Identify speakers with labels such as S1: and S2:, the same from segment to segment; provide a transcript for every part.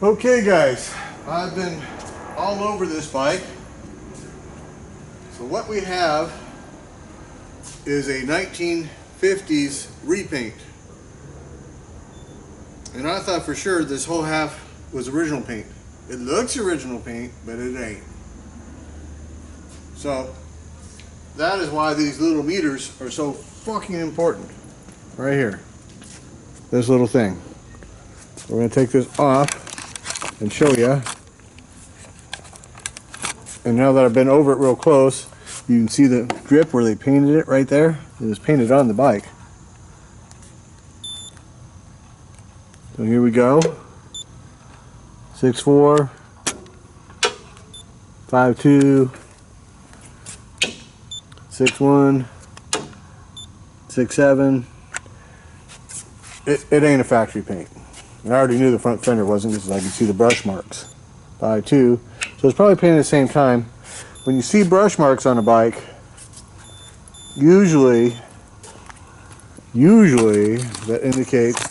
S1: Okay guys, I've been all over this bike. So what we have is a 1950s repaint. And I thought for sure this whole half was original paint. It looks original paint, but it ain't. So that is why these little meters are so fucking important. Right here. This little thing. We're going to take this off and show you. And now that I've been over it real close, you can see the drip where they painted it right there. It was painted on the bike. So here we go. 6.4, 5.2, 6.1, 6.7. It ain't a factory paint. And I already knew the front fender wasn't because I could see the brush marks. 5.2. So it's probably painted at the same time. When you see brush marks on a bike, usually that indicates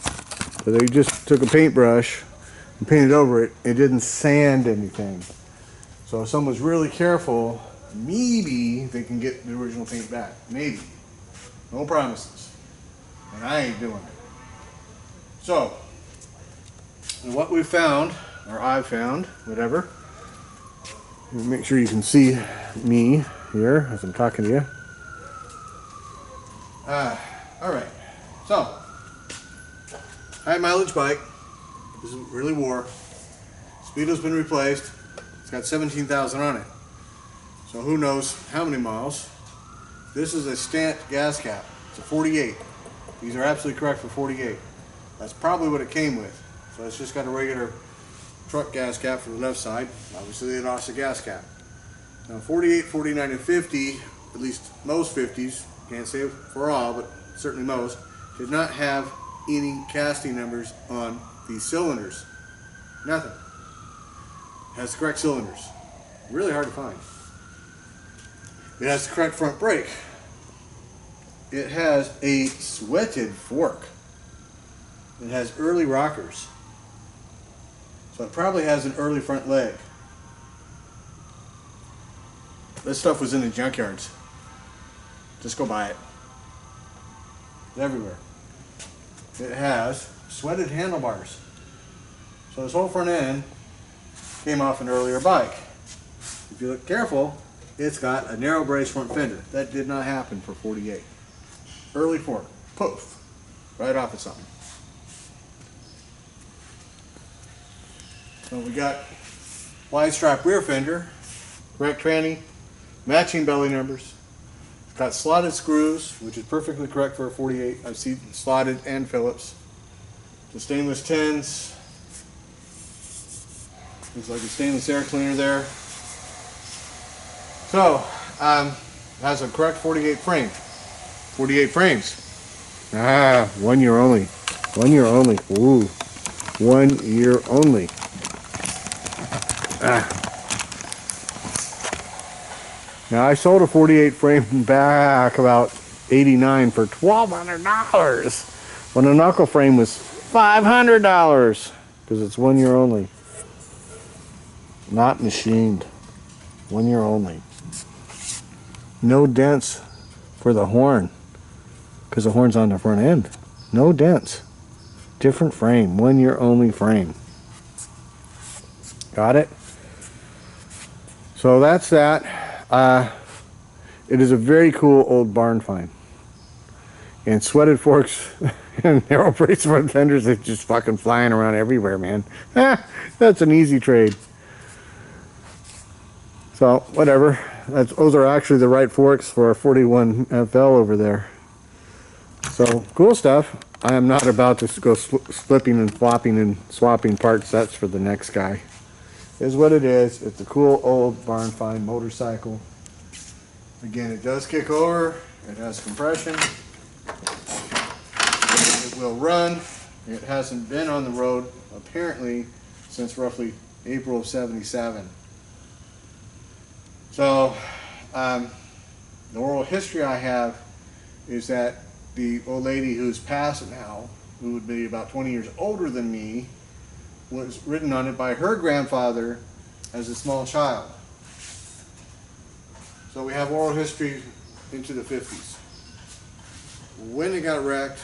S1: that they just took a paintbrush and painted over it. It didn't sand anything. So if someone's really careful, maybe they can get the original paint back. Maybe. No promises. And I ain't doing it. So, and what we found, or I've found, whatever. Make sure you can see me here as I'm talking to you. Alright, so high mileage bike. This is really wore. Speedo's been replaced. It's got 17,000 on it. So who knows how many miles. This is a stamped gas cap. It's a 48. These are absolutely correct for 48. That's probably what it came with. So it's just got a regular truck gas cap for the left side. Obviously they lost the gas cap. Now 48, 49, and 50, at least most 50s, can't say for all, but certainly most, did not have any casting numbers on these cylinders. Nothing. It has the correct cylinders. Really hard to find. It has the correct front brake. It has a sweated fork. It has early rockers. So it probably has an early front leg. This stuff was in the junkyards. Just go buy it. It's everywhere. It has sweated handlebars. So this whole front end came off an earlier bike. If you look careful, it's got a narrow brace front fender. That did not happen for 48. Early fork. Poof. Right off of something. So we got wide strap rear fender, correct tranny, matching belly numbers. It's got slotted screws, which is perfectly correct for a 48. I've seen slotted and Phillips. The stainless tins. Looks like a stainless air cleaner there. So, has a correct 48 frame. 48 frames. 1 year only. 1 year only. Ooh. 1 year only. Now I sold a 48 frame back about 89 for $1,200 when the knuckle frame was $500 because it's 1 year only. Not machined. 1 year only. No dents for the horn because the horn's on the front end. No dents. Different frame. 1 year only frame. Got it? So that's that. It is a very cool old barn find. And sweated forks and narrow brace front fenders are just fucking flying around everywhere, man. That's an easy trade. So, whatever. Those are actually the right forks for a 41 FL over there. So, cool stuff. I am not about to go slipping and flopping and swapping parts. That's for the next guy. Is what it is. It's a cool old barn find motorcycle. Again, it does kick over. It has compression. It will run. It hasn't been on the road apparently since roughly April of '77. So the oral history I have is that the old lady who's passed now, who would be about 20 years older than me, was written on it by her grandfather as a small child. So we have oral history into the 50s. When it got wrecked,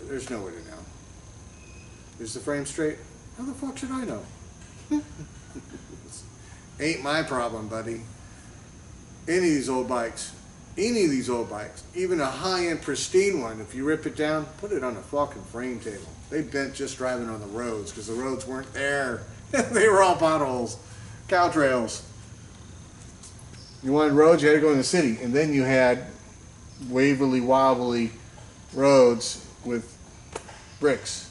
S1: there's no way to know. Is the frame straight? How the fuck should I know? Ain't my problem, buddy. Any of these old bikes, even a high-end pristine one, if you rip it down, put it on a fucking frame table. They bent just driving on the roads because the roads weren't there. They were all potholes, cow trails. You wanted roads, you had to go in the city. And then you had waverly, wobbly roads with bricks.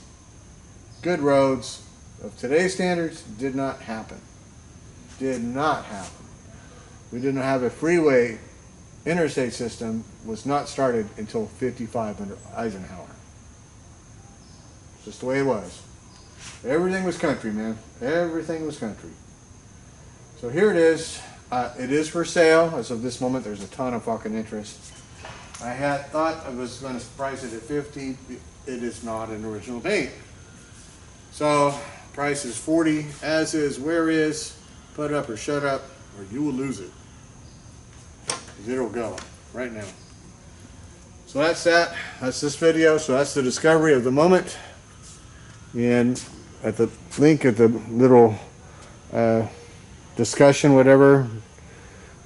S1: Good roads of today's standards did not happen. Did not happen. We didn't have a freeway. Interstate system was not started until 55 under Eisenhower. Just the way it was. Everything was country, man. Everything was country. So here it is. It is for sale. As of this moment, there's a ton of fucking interest. I had thought I was going to price it at $50. It is not an original paint. So price is $40. As is, where is. Put up or shut up, or you will lose it. It'll go right now. So that's that. That's this video. So that's the discovery of the moment. And at the link at the little discussion, whatever,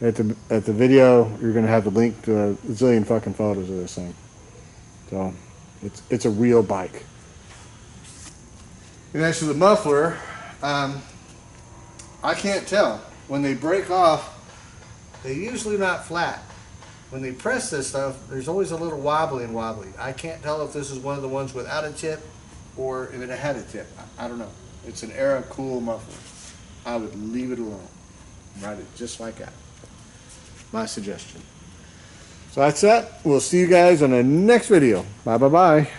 S1: at the video, you're gonna have the link to a zillion fucking photos of this thing. So it's a real bike. And as to the muffler, I can't tell. When they break off, they're usually not flat. When they press this stuff, there's always a little wobbly. I can't tell if this is one of the ones without a tip or if it had a tip. I don't know. It's an Era Cool muffler. I would leave it alone. Ride it just like that. My suggestion. So that's that. We'll see you guys on the next video. Bye.